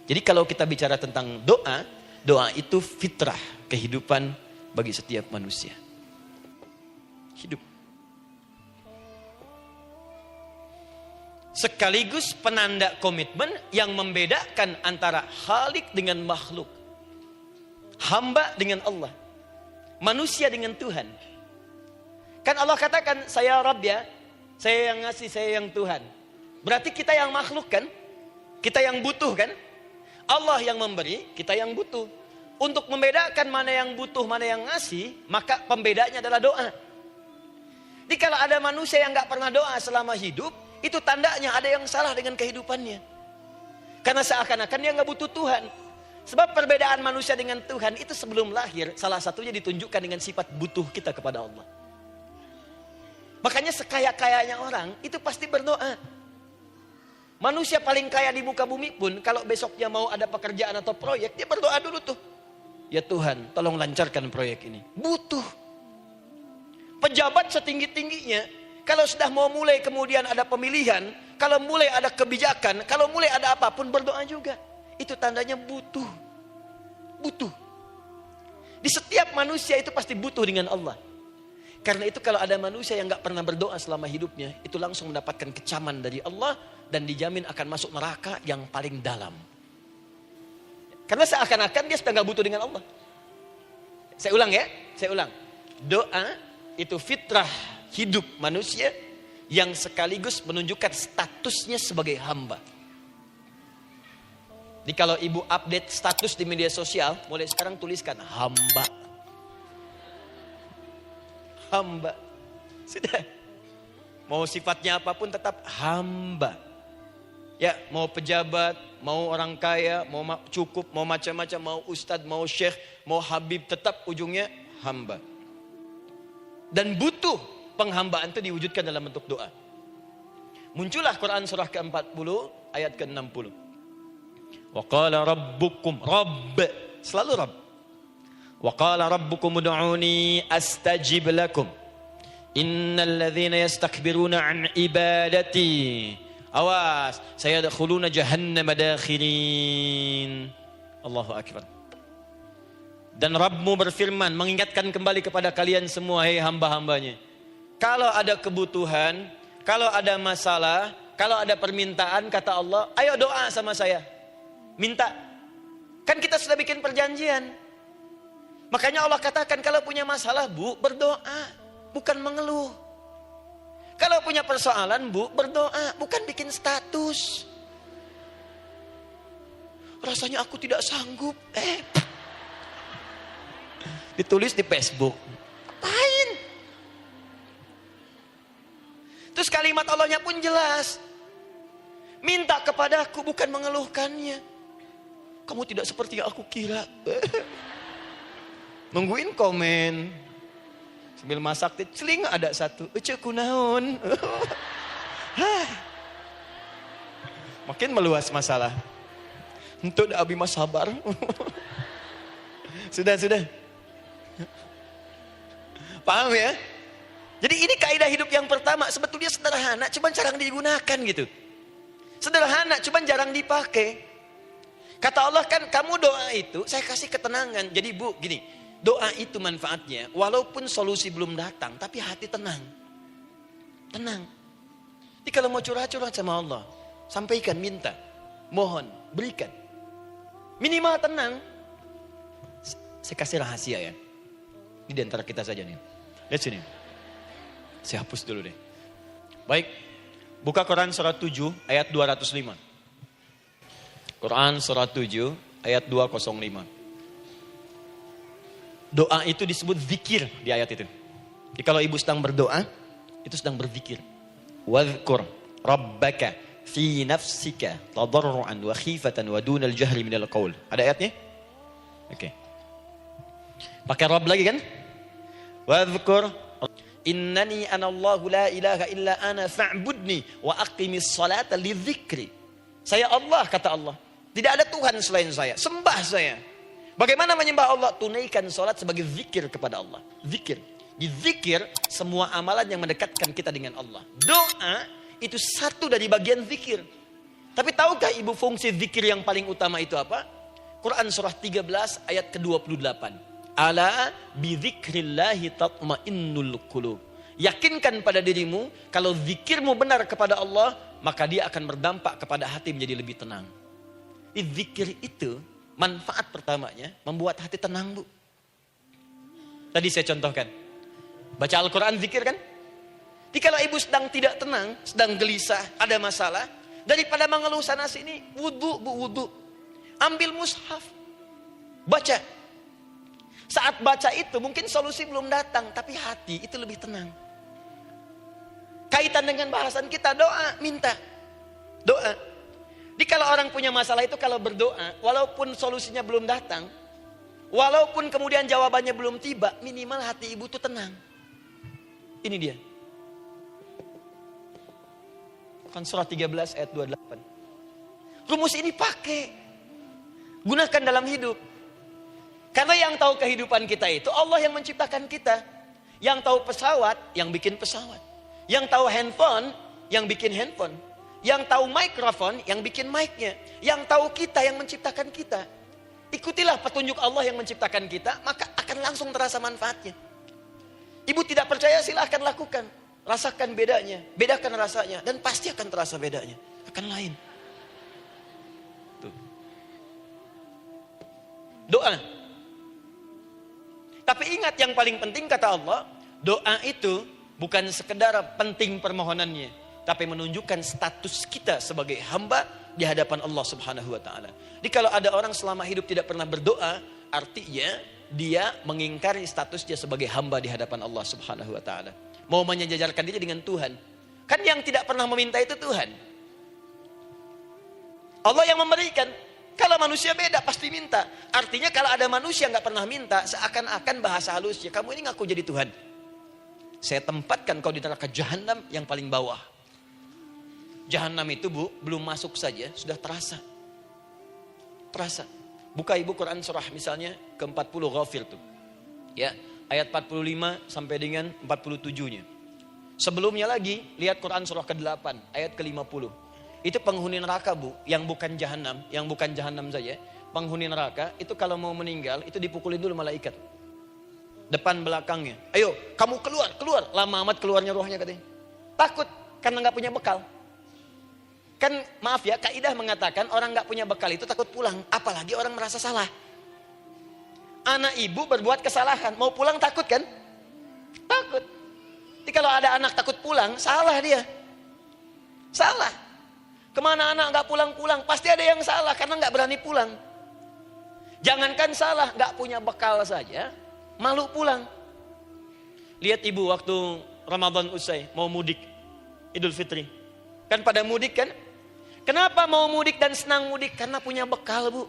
Jadi kalau kita bicara tentang doa, doa itu fitrah kehidupan bagi setiap manusia. Hidup. Sekaligus penanda komitmen yang membedakan antara Khalik dengan makhluk. Hamba dengan Allah. Manusia dengan Tuhan. Kan Allah katakan, saya Rabb ya. Saya yang ngasih, saya yang Tuhan. Berarti kita yang makhluk kan? Kita yang butuh kan? Allah yang memberi, kita yang butuh. Untuk membedakan mana yang butuh, mana yang ngasih, maka pembedanya adalah doa. Jadi kalau ada manusia yang gak pernah doa selama hidup, itu tandanya ada yang salah dengan kehidupannya. Karena seakan-akan dia gak butuh Tuhan. Sebab perbedaan manusia dengan Tuhan itu sebelum lahir, salah satunya ditunjukkan dengan sifat butuh kita kepada Allah. Makanya sekaya-kayanya orang, itu pasti berdoa. Manusia paling kaya di muka bumi pun, kalau besoknya mau ada pekerjaan atau proyek, dia berdoa dulu tuh. Ya Tuhan, tolong lancarkan proyek ini. Butuh. Pejabat setinggi-tingginya, kalau sudah mau mulai kemudian ada pemilihan, kalau mulai ada kebijakan, kalau mulai ada apapun berdoa juga. Itu tandanya butuh. Butuh. Di setiap manusia itu pasti butuh dengan Allah. Karena itu kalau ada manusia yang gak pernah berdoa selama hidupnya, itu langsung mendapatkan kecaman dari Allah dan dijamin akan masuk neraka yang paling dalam. Karena seakan-akan dia sedang gak butuh dengan Allah. Saya ulang ya, saya ulang. Doa itu fitrah hidup manusia yang sekaligus menunjukkan statusnya sebagai hamba. Jadi kalau ibu update status di media sosial, mulai sekarang tuliskan hamba. Hamba. Sudah. Mau sifatnya apapun tetap hamba. Ya, mau pejabat, mau orang kaya, mau cukup, mau macam-macam, mau ustadz, mau syekh, mau habib, tetap ujungnya hamba. Dan butuh penghambaan itu diwujudkan dalam bentuk doa. Muncullah Quran surah ke-40 ayat ke-60. Wa qala rabbukum, Rabb, selalu Rabb. Wa qala rabbukum ud'uni astajib lakum. Innal ladzina yastakbiruna an ibadati, awas, sayadkhuluna jahannama dakhirin. Allahu akbar. Dan Rabbmu berfirman, mengingatkan kembali kepada kalian semua, hei hamba-hambanya. Kalau ada kebutuhan, kalau ada masalah, kalau ada permintaan, kata Allah, ayo doa sama saya. Minta. Kan kita sudah bikin perjanjian. Makanya Allah katakan, kalau punya masalah, Bu, berdoa. Bukan mengeluh. Kalau punya persoalan, Bu, berdoa. Bukan bikin status. Rasanya aku tidak sanggup. Ditulis di Facebook. Apain? Terus kalimat Allahnya pun jelas. Minta kepadaku, bukan mengeluhkannya. Kamu tidak seperti yang aku kira. Nungguin komen. Sambil masak, celing ada satu. Ucuk kunaon. Makin meluas masalah. Untuk abi mas sabar. Sudah. Paham ya? Jadi ini kaidah hidup yang pertama. Sebetulnya sederhana, cuman jarang digunakan gitu. Sederhana, cuman jarang dipakai. Kata Allah kan, kamu doa itu, saya kasih ketenangan. Jadi Bu, gini. Doa itu manfaatnya, walaupun solusi belum datang, tapi hati tenang. Tenang. Jadi kalau mau curhat-curhat sama Allah, sampaikan, minta, mohon, berikan. Minimal tenang. Saya kasih rahasia ya. Ini di antara kita saja nih. Lihat sini. Saya hapus dulu deh. Baik. Buka Quran surah 7 ayat 205. Quran surah 7 ayat 205. Doa itu disebut zikir di ayat itu. Jadi kalau ibu sedang berdoa, itu sedang berzikir. Wadhkur rabbaka fi nafsika tadarruan wa khifatan wa dunal jahri minal qaul. Ada ayatnya? Oke. Pakai Rabb lagi kan? Wadhkur innani anallahu la ilaha illa ana fa'budni wa aqimis salata lidzikri. Saya Allah, kata Allah. Tidak ada Tuhan selain saya. Sembah saya. Bagaimana menyembah Allah? Tunaikan sholat sebagai zikir kepada Allah. Zikir. Di zikir, semua amalan yang mendekatkan kita dengan Allah. Doa, itu satu dari bagian zikir. Tapi tahukah ibu fungsi zikir yang paling utama itu apa? Quran surah 13 ayat ke-28. Ala bidzikrillahi tatmainnul qulub. Yakinkan pada dirimu, kalau zikirmu benar kepada Allah, maka dia akan berdampak kepada hati menjadi lebih tenang. Zikir itu, manfaat pertamanya, membuat hati tenang, Bu. Tadi saya contohkan. Baca Al-Quran zikir kan? Jadi kalau ibu sedang tidak tenang, sedang gelisah, ada masalah, daripada mengeluh sana sini, wudu, Bu, wudu. Ambil mushaf, baca. Saat baca itu mungkin solusi belum datang, tapi hati itu lebih tenang. Kaitan dengan bahasan kita, doa, minta. Doa. Jadi kalau orang punya masalah itu kalau berdoa, walaupun solusinya belum datang, walaupun kemudian jawabannya belum tiba, minimal hati ibu itu tenang. Ini dia. Kan surah 13 ayat 28. Rumus ini pakai. Gunakan dalam hidup. Karena yang tahu kehidupan kita itu Allah yang menciptakan kita. Yang tahu pesawat, yang bikin pesawat. Yang tahu handphone, yang bikin handphone. Yang tahu mikrofon, yang bikin mic-nya. Yang tahu kita, yang menciptakan kita. Ikutilah petunjuk Allah yang menciptakan kita, maka akan langsung terasa manfaatnya. Ibu tidak percaya, silahkan lakukan. Rasakan bedanya, bedakan rasanya, dan pasti akan terasa bedanya. Akan lain. Tuh. Doa. Tapi ingat yang paling penting kata Allah, doa itu bukan sekedar penting permohonannya, tapi menunjukkan status kita sebagai hamba di hadapan Allah Subhanahu wa taala. Jadi kalau ada orang selama hidup tidak pernah berdoa, artinya dia mengingkari status dia sebagai hamba di hadapan Allah Subhanahu wa taala. Mau menyejajarkan diri dengan Tuhan. Kan yang tidak pernah meminta itu Tuhan. Allah yang memberikan. Kalau manusia beda pasti minta. Artinya kalau ada manusia nggak pernah minta, seakan-akan bahasa halusnya, kamu ini ngaku jadi Tuhan. Saya tempatkan kau di neraka jahanam yang paling bawah. Jahanam itu, Bu, belum masuk saja sudah terasa. Terasa. Buka ibu Quran surah misalnya ke-40 Ghafir tuh. Ya, ayat 45 sampai dengan 47-nya. Sebelumnya lagi lihat Quran surah ke-8 ayat ke-50. Itu penghuni neraka, Bu, yang bukan jahanam saja. Penghuni neraka itu kalau mau meninggal itu dipukulin dulu malaikat. Depan belakangnya. Ayo, kamu keluar. Lama amat keluarnya rohnya katanya. Takut karena nggak punya bekal. Kan maaf ya, kaidah mengatakan orang nggak punya bekal itu takut pulang. Apalagi orang merasa salah. Anak ibu berbuat kesalahan, mau pulang takut kan? Takut. Jadi kalau ada anak takut pulang, salah dia. Salah. Kemana anak nggak pulang-pulang, pasti ada yang salah karena nggak berani pulang. Jangankan salah, nggak punya bekal saja, malu pulang. Lihat ibu waktu Ramadan usai, mau mudik, Idul Fitri. Kan pada mudik kan? Kenapa mau mudik dan senang mudik? Karena punya bekal, Bu.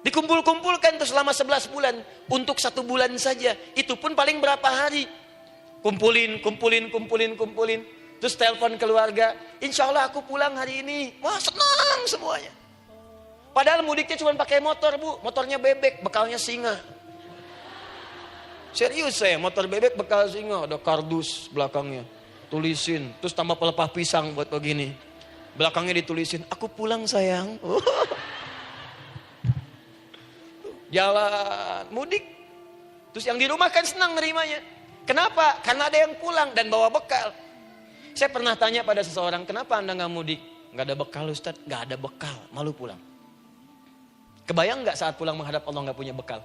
Dikumpul-kumpulkan tuh selama 11 bulan. Untuk 1 bulan saja. Itu pun paling berapa hari. Kumpulin. Terus telepon keluarga. Insya Allah aku pulang hari ini. Wah, senang semuanya. Padahal mudiknya cuma pakai motor, Bu. Motornya bebek, bekalnya singa. Serius saya, motor bebek bekal singa. Ada kardus belakangnya. Tulisin. Terus tambah pelepah pisang buat begini. Belakangnya ditulisin, aku pulang sayang. Jalan, mudik. Terus yang di rumah kan senang nerimanya. Kenapa? Karena ada yang pulang dan bawa bekal. Saya pernah tanya pada seseorang, kenapa Anda gak mudik? Gak ada bekal Ustaz, gak ada bekal, malu pulang. Kebayang gak saat pulang menghadap Allah gak punya bekal?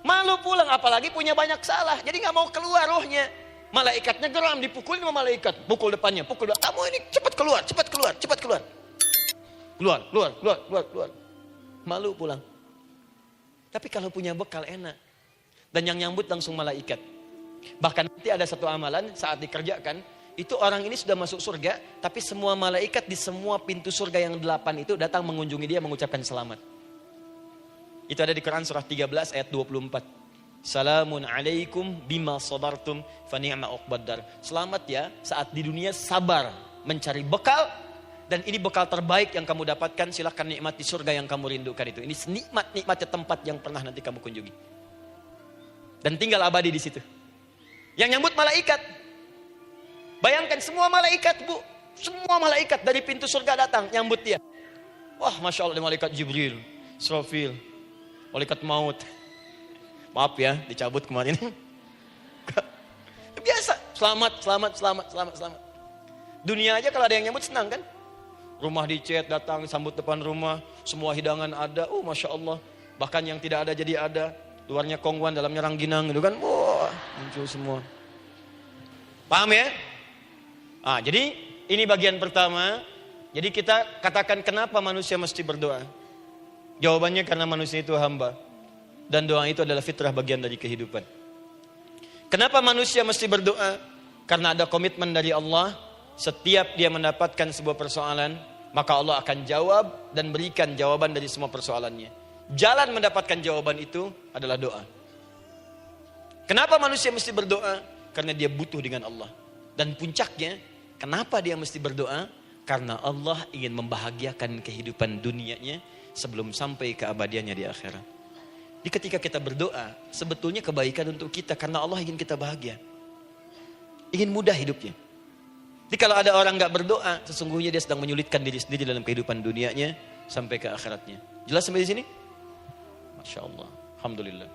Malu pulang, apalagi punya banyak salah. Jadi gak mau keluar rohnya. Malaikatnya geram, dipukulin sama malaikat. Pukul depannya, pukul depan. Kamu ini cepat keluar. Keluar. Malu pulang. Tapi kalau punya bekal enak. Dan yang nyambut langsung malaikat. Bahkan nanti ada satu amalan saat dikerjakan. Itu orang ini sudah masuk surga. Tapi semua malaikat di semua pintu surga yang 8 itu datang mengunjungi dia mengucapkan selamat. Itu ada di Quran surah 13 ayat 24. Salamun alaikum bima sabartum fa ni'ma uqbaddar. Selamat ya saat di dunia sabar mencari bekal. Dan ini bekal terbaik yang kamu dapatkan. Silahkan nikmati surga yang kamu rindukan itu. Ini nikmatnya tempat yang pernah nanti kamu kunjungi. Dan tinggal abadi di situ. Yang nyambut malaikat. Bayangkan semua malaikat, Bu. Semua malaikat dari pintu surga datang nyambut dia. Wah, Masya Allah, malaikat Jibril, Israfil, malaikat maut. Maaf ya, dicabut kemarin. Biasa, selamat. Dunia aja kalau ada yang nyambut senang kan? Rumah dicat, datang, sambut depan rumah, semua hidangan ada. Masya Allah. Bahkan yang tidak ada jadi ada. Luarnya kongwan, dalamnya rangginang gitu kan. Wah, muncul semua. Paham ya? Jadi ini bagian pertama. Jadi kita katakan kenapa manusia mesti berdoa. Jawabannya karena manusia itu hamba. Dan doa itu adalah fitrah, bagian dari kehidupan. Kenapa manusia mesti berdoa? Karena ada komitmen dari Allah. Setiap dia mendapatkan sebuah persoalan, maka Allah akan jawab dan berikan jawaban dari semua persoalannya. Jalan mendapatkan jawaban itu adalah doa. Kenapa manusia mesti berdoa? Karena dia butuh dengan Allah. Dan puncaknya, kenapa dia mesti berdoa? Karena Allah ingin membahagiakan kehidupan dunianya sebelum sampai keabadiannya di akhirat. Jadi ketika kita berdoa, sebetulnya kebaikan untuk kita karena Allah ingin kita bahagia. Ingin mudah hidupnya. Jadi kalau ada orang gak berdoa, sesungguhnya dia sedang menyulitkan diri sendiri dalam kehidupan dunianya sampai ke akhiratnya. Jelas sampai di sini? Masya Allah. Alhamdulillah.